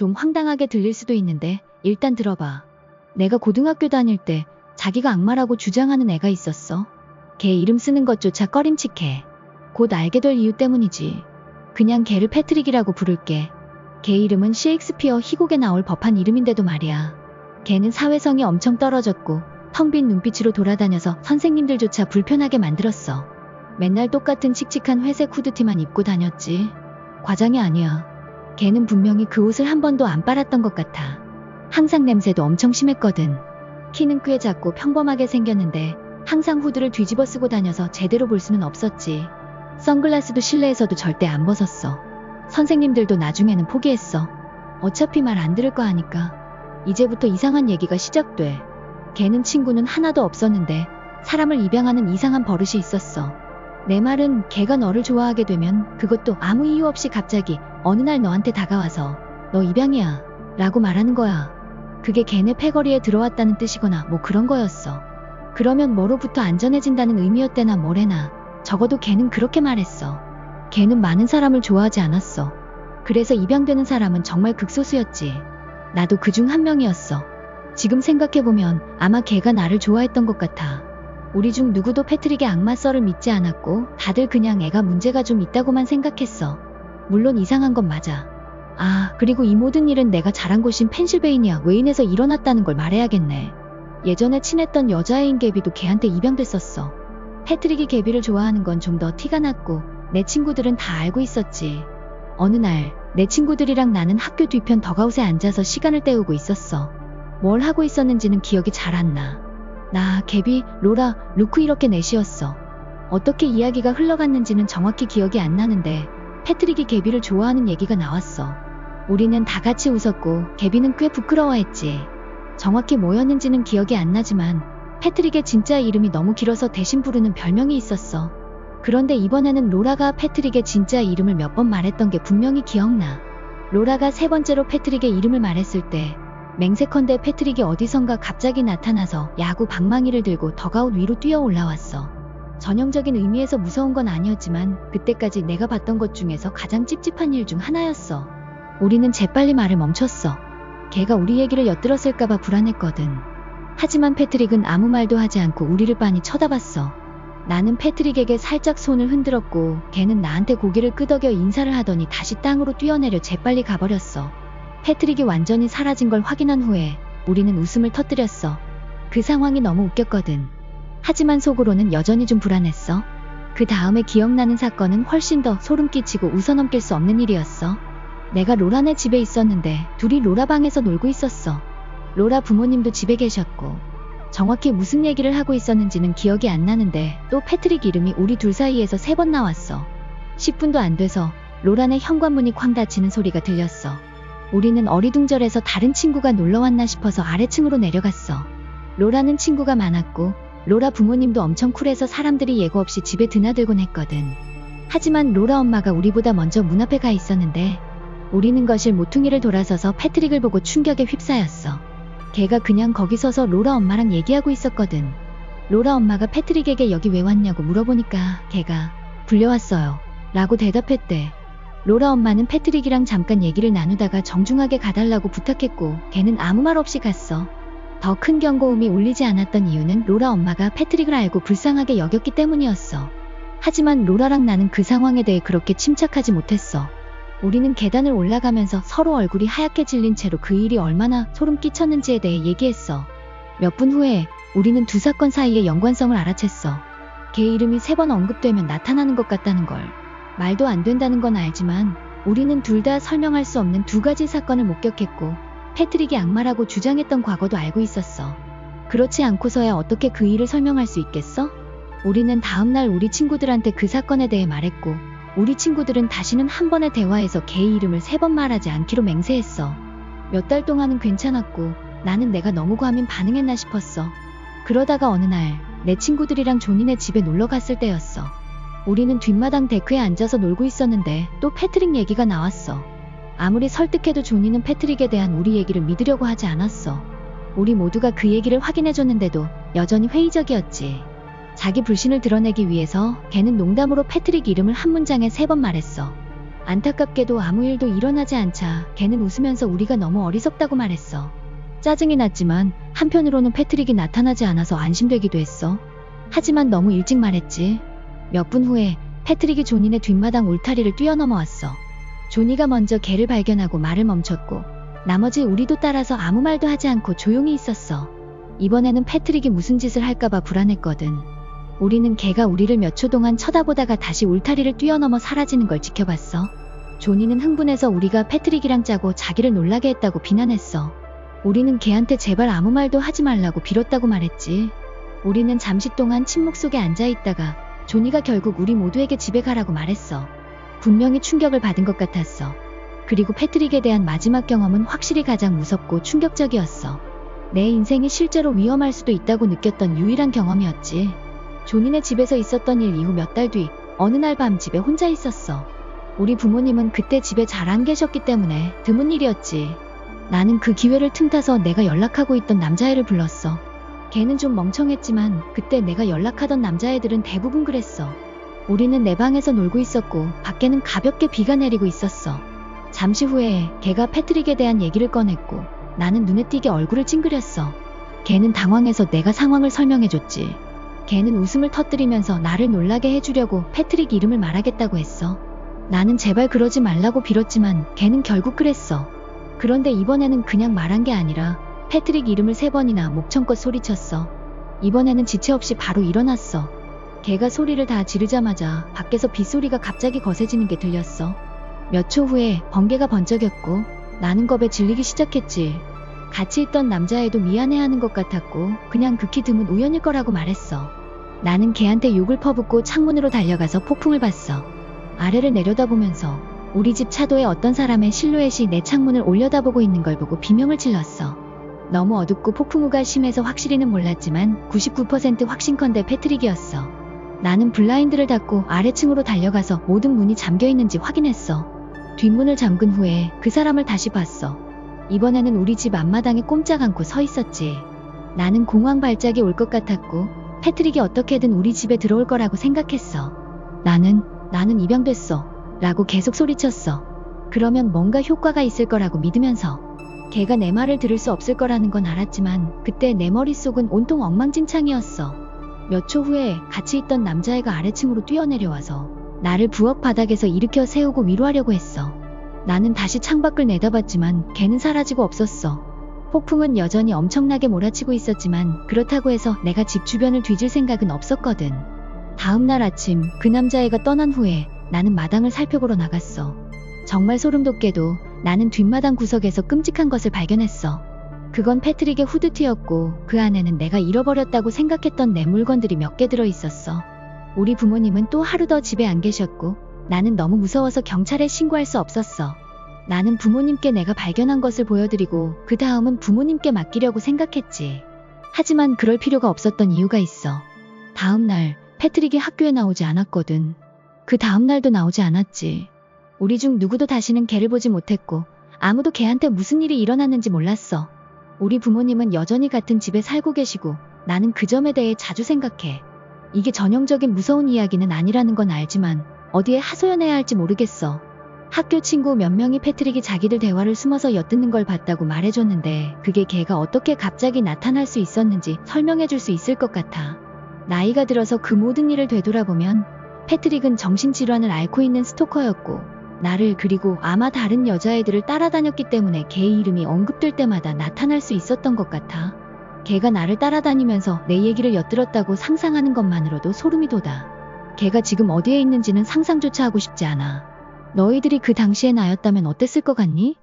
좀 황당하게 들릴 수도 있는데 일단 들어봐. 내가 고등학교 다닐 때 자기가 악마라고 주장하는 애가 있었어. 걔 이름 쓰는 것조차 꺼림칙해. 곧 알게 될 이유 때문이지. 그냥 걔를 패트릭이라고 부를게. 걔 이름은 셰익스피어 희곡에 나올 법한 이름인데도 말이야. 걔는 사회성이 엄청 떨어졌고 텅 빈 눈빛으로 돌아다녀서 선생님들조차 불편하게 만들었어. 맨날 똑같은 칙칙한 회색 후드티만 입고 다녔지. 과장이 아니야. 걔는 분명히 그 옷을 한 번도 안 빨았던 것 같아. 항상 냄새도 엄청 심했거든. 키는 꽤 작고 평범하게 생겼는데 항상 후드를 뒤집어 쓰고 다녀서 제대로 볼 수는 없었지. 선글라스도 실내에서도 절대 안 벗었어. 선생님들도 나중에는 포기했어. 어차피 말 안 들을 거 아니까. 이제부터 이상한 얘기가 시작돼. 걔는 친구는 하나도 없었는데 사람을 입양하는 이상한 버릇이 있었어. 내 말은 걔가 너를 좋아하게 되면 그것도 아무 이유 없이 갑자기 어느 날 너한테 다가와서 너 입양이야 라고 말하는 거야. 그게 걔네 패거리에 들어왔다는 뜻이거나 뭐 그런 거였어. 그러면 뭐로부터 안전해진다는 의미였대나 뭐래나. 적어도 걔는 그렇게 말했어. 걔는 많은 사람을 좋아하지 않았어. 그래서 입양되는 사람은 정말 극소수였지. 나도 그중 한 명이었어. 지금 생각해보면 아마 걔가 나를 좋아했던 것 같아. 우리 중 누구도 패트릭의 악마 썰을 믿지 않았고 다들 그냥 애가 문제가 좀 있다고만 생각했어. 물론 이상한 건 맞아. 아, 그리고 이 모든 일은 내가 자란 곳인 펜실베이니아 웨인에서 일어났다는 걸 말해야겠네. 예전에 친했던 여자애인 개비도 걔한테 입양됐었어. 패트릭이 개비를 좋아하는 건 좀 더 티가 났고 내 친구들은 다 알고 있었지. 어느 날 내 친구들이랑 나는 학교 뒤편 덕아웃에 앉아서 시간을 때우고 있었어. 뭘 하고 있었는지는 기억이 잘 안 나. 나, 개비, 로라, 루크 이렇게 넷이었어. 어떻게 이야기가 흘러갔는지는 정확히 기억이 안 나는데 패트릭이 개비를 좋아하는 얘기가 나왔어. 우리는 다 같이 웃었고 개비는 꽤 부끄러워했지. 정확히 뭐였는지는 기억이 안 나지만 패트릭의 진짜 이름이 너무 길어서 대신 부르는 별명이 있었어. 그런데 이번에는 로라가 패트릭의 진짜 이름을 몇 번 말했던 게 분명히 기억나. 로라가 세 번째로 패트릭의 이름을 말했을 때 맹세컨대 패트릭이 어디선가 갑자기 나타나서 야구 방망이를 들고 덕아웃 위로 뛰어 올라왔어. 전형적인 의미에서 무서운 건 아니었지만 그때까지 내가 봤던 것 중에서 가장 찝찝한 일 중 하나였어. 우리는 재빨리 말을 멈췄어. 걔가 우리 얘기를 엿들었을까봐 불안했거든. 하지만 패트릭은 아무 말도 하지 않고 우리를 빤히 쳐다봤어. 나는 패트릭에게 살짝 손을 흔들었고 걔는 나한테 고개를 끄덕여 인사를 하더니 다시 땅으로 뛰어내려 재빨리 가버렸어. 패트릭이 완전히 사라진 걸 확인한 후에 우리는 웃음을 터뜨렸어. 그 상황이 너무 웃겼거든. 하지만 속으로는 여전히 좀 불안했어. 그 다음에 기억나는 사건은 훨씬 더 소름 끼치고 웃어넘길 수 없는 일이었어. 내가 로라네 집에 있었는데 둘이 로라 방에서 놀고 있었어. 로라 부모님도 집에 계셨고 정확히 무슨 얘기를 하고 있었는지는 기억이 안 나는데 또 패트릭 이름이 우리 둘 사이에서 3번 나왔어. 10분도 안 돼서 로라네 현관문이 쾅 닫히는 소리가 들렸어. 우리는 어리둥절해서 다른 친구가 놀러왔나 싶어서 아래층으로 내려갔어. 로라는 친구가 많았고 로라 부모님도 엄청 쿨해서 사람들이 예고 없이 집에 드나들곤 했거든. 하지만 로라 엄마가 우리보다 먼저 문 앞에 가 있었는데 우리는 거실 모퉁이를 돌아서서 패트릭을 보고 충격에 휩싸였어. 걔가 그냥 거기 서서 로라 엄마랑 얘기하고 있었거든. 로라 엄마가 패트릭에게 여기 왜 왔냐고 물어보니까 걔가 불려왔어요 라고 대답했대. 로라 엄마는 패트릭이랑 잠깐 얘기를 나누다가 정중하게 가달라고 부탁했고 걔는 아무 말 없이 갔어. 더 큰 경고음이 울리지 않았던 이유는 로라 엄마가 패트릭을 알고 불쌍하게 여겼기 때문이었어. 하지만 로라랑 나는 그 상황에 대해 그렇게 침착하지 못했어. 우리는 계단을 올라가면서 서로 얼굴이 하얗게 질린 채로 그 일이 얼마나 소름 끼쳤는지에 대해 얘기했어. 몇 분 후에 우리는 두 사건 사이의 연관성을 알아챘어. 걔 이름이 3번 언급되면 나타나는 것 같다는 걸. 말도 안 된다는 건 알지만 우리는 둘 다 설명할 수 없는 두 가지 사건을 목격했고 패트릭이 악마라고 주장했던 과거도 알고 있었어. 그렇지 않고서야 어떻게 그 일을 설명할 수 있겠어? 우리는 다음날 우리 친구들한테 그 사건에 대해 말했고 우리 친구들은 다시는 한 번의 대화에서 걔 이름을 3번 말하지 않기로 맹세했어. 몇 달 동안은 괜찮았고 나는 내가 너무 과민 반응했나 싶었어. 그러다가 어느 날 내 친구들이랑 조니네 집에 놀러 갔을 때였어. 우리는 뒷마당 데크에 앉아서 놀고 있었는데 또 패트릭 얘기가 나왔어. 아무리 설득해도 조니는 패트릭에 대한 우리 얘기를 믿으려고 하지 않았어. 우리 모두가 그 얘기를 확인해줬는데도 여전히 회의적이었지. 자기 불신을 드러내기 위해서 걔는 농담으로 패트릭 이름을 한 문장에 3번 말했어. 안타깝게도 아무 일도 일어나지 않자 걔는 웃으면서 우리가 너무 어리석다고 말했어. 짜증이 났지만 한편으로는 패트릭이 나타나지 않아서 안심되기도 했어. 하지만 너무 일찍 말했지. 몇 분 후에 패트릭이 조니네 뒷마당 울타리를 뛰어넘어왔어. 조니가 먼저 걔를 발견하고 말을 멈췄고 나머지 우리도 따라서 아무 말도 하지 않고 조용히 있었어. 이번에는 패트릭이 무슨 짓을 할까봐 불안했거든. 우리는 걔가 우리를 몇 초 동안 쳐다보다가 다시 울타리를 뛰어넘어 사라지는 걸 지켜봤어. 조니는 흥분해서 우리가 패트릭이랑 짜고 자기를 놀라게 했다고 비난했어. 우리는 걔한테 제발 아무 말도 하지 말라고 빌었다고 말했지. 우리는 잠시 동안 침묵 속에 앉아있다가 조니가 결국 우리 모두에게 집에 가라고 말했어. 분명히 충격을 받은 것 같았어. 그리고 패트릭에 대한 마지막 경험은 확실히 가장 무섭고 충격적이었어. 내 인생이 실제로 위험할 수도 있다고 느꼈던 유일한 경험이었지. 조니네 집에서 있었던 일 이후 몇 달 뒤 어느 날 밤 집에 혼자 있었어. 우리 부모님은 그때 집에 잘 안 계셨기 때문에 드문 일이었지. 나는 그 기회를 틈타서 내가 연락하고 있던 남자애를 불렀어. 걔는 좀 멍청했지만 그때 내가 연락하던 남자애들은 대부분 그랬어. 우리는 내 방에서 놀고 있었고 밖에는 가볍게 비가 내리고 있었어. 잠시 후에 걔가 패트릭에 대한 얘기를 꺼냈고 나는 눈에 띄게 얼굴을 찡그렸어. 걔는 당황해서 내가 상황을 설명해줬지. 걔는 웃음을 터뜨리면서 나를 놀라게 해주려고 패트릭 이름을 말하겠다고 했어. 나는 제발 그러지 말라고 빌었지만 걔는 결국 그랬어. 그런데 이번에는 그냥 말한 게 아니라 패트릭 이름을 3번이나 목청껏 소리쳤어. 이번에는 지체 없이 바로 일어났어. 걔가 소리를 다 지르자마자 밖에서 빗소리가 갑자기 거세지는 게 들렸어. 몇 초 후에 번개가 번쩍였고 나는 겁에 질리기 시작했지. 같이 있던 남자애도 미안해하는 것 같았고 그냥 극히 드문 우연일 거라고 말했어. 나는 걔한테 욕을 퍼붓고 창문으로 달려가서 폭풍을 봤어. 아래를 내려다보면서 우리 집 차도에 어떤 사람의 실루엣이 내 창문을 올려다보고 있는 걸 보고 비명을 질렀어. 너무 어둡고 폭풍우가 심해서 확실히는 몰랐지만 99% 확신컨대 패트릭이었어. 나는 블라인드를 닫고 아래층으로 달려가서 모든 문이 잠겨있는지 확인했어. 뒷문을 잠근 후에 그 사람을 다시 봤어. 이번에는 우리 집 앞마당에 꼼짝 않고 서 있었지. 나는 공황 발작이 올 것 같았고 패트릭이 어떻게든 우리 집에 들어올 거라고 생각했어. 나는 입양됐어 라고 계속 소리쳤어. 그러면 뭔가 효과가 있을 거라고 믿으면서. 걔가 내 말을 들을 수 없을 거라는 건 알았지만 그때 내 머릿속은 온통 엉망진창이었어. 몇 초 후에 같이 있던 남자애가 아래층으로 뛰어내려와서 나를 부엌 바닥에서 일으켜 세우고 위로하려고 했어. 나는 다시 창밖을 내다봤지만 걔는 사라지고 없었어. 폭풍은 여전히 엄청나게 몰아치고 있었지만 그렇다고 해서 내가 집 주변을 뒤질 생각은 없었거든. 다음 날 아침 그 남자애가 떠난 후에 나는 마당을 살펴보러 나갔어. 정말 소름 돋게도 나는 뒷마당 구석에서 끔찍한 것을 발견했어. 그건 패트릭의 후드티였고 그 안에는 내가 잃어버렸다고 생각했던 내 물건들이 몇 개 들어있었어. 우리 부모님은 또 하루 더 집에 안 계셨고 나는 너무 무서워서 경찰에 신고할 수 없었어. 나는 부모님께 내가 발견한 것을 보여드리고 그 다음은 부모님께 맡기려고 생각했지. 하지만 그럴 필요가 없었던 이유가 있어. 다음 날 패트릭이 학교에 나오지 않았거든. 그 다음 날도 나오지 않았지. 우리 중 누구도 다시는 걔를 보지 못했고 아무도 걔한테 무슨 일이 일어났는지 몰랐어. 우리 부모님은 여전히 같은 집에 살고 계시고 나는 그 점에 대해 자주 생각해. 이게 전형적인 무서운 이야기는 아니라는 건 알지만 어디에 하소연해야 할지 모르겠어. 학교 친구 몇 명이 패트릭이 자기들 대화를 숨어서 엿듣는 걸 봤다고 말해줬는데 그게 걔가 어떻게 갑자기 나타날 수 있었는지 설명해줄 수 있을 것 같아. 나이가 들어서 그 모든 일을 되돌아보면 패트릭은 정신질환을 앓고 있는 스토커였고 나를 그리고 아마 다른 여자애들을 따라다녔기 때문에 걔 이름이 언급될 때마다 나타날 수 있었던 것 같아. 걔가 나를 따라다니면서 내 얘기를 엿들었다고 상상하는 것만으로도 소름이 돋아. 걔가 지금 어디에 있는지는 상상조차 하고 싶지 않아. 너희들이 그 당시에 나였다면 어땠을 것 같니?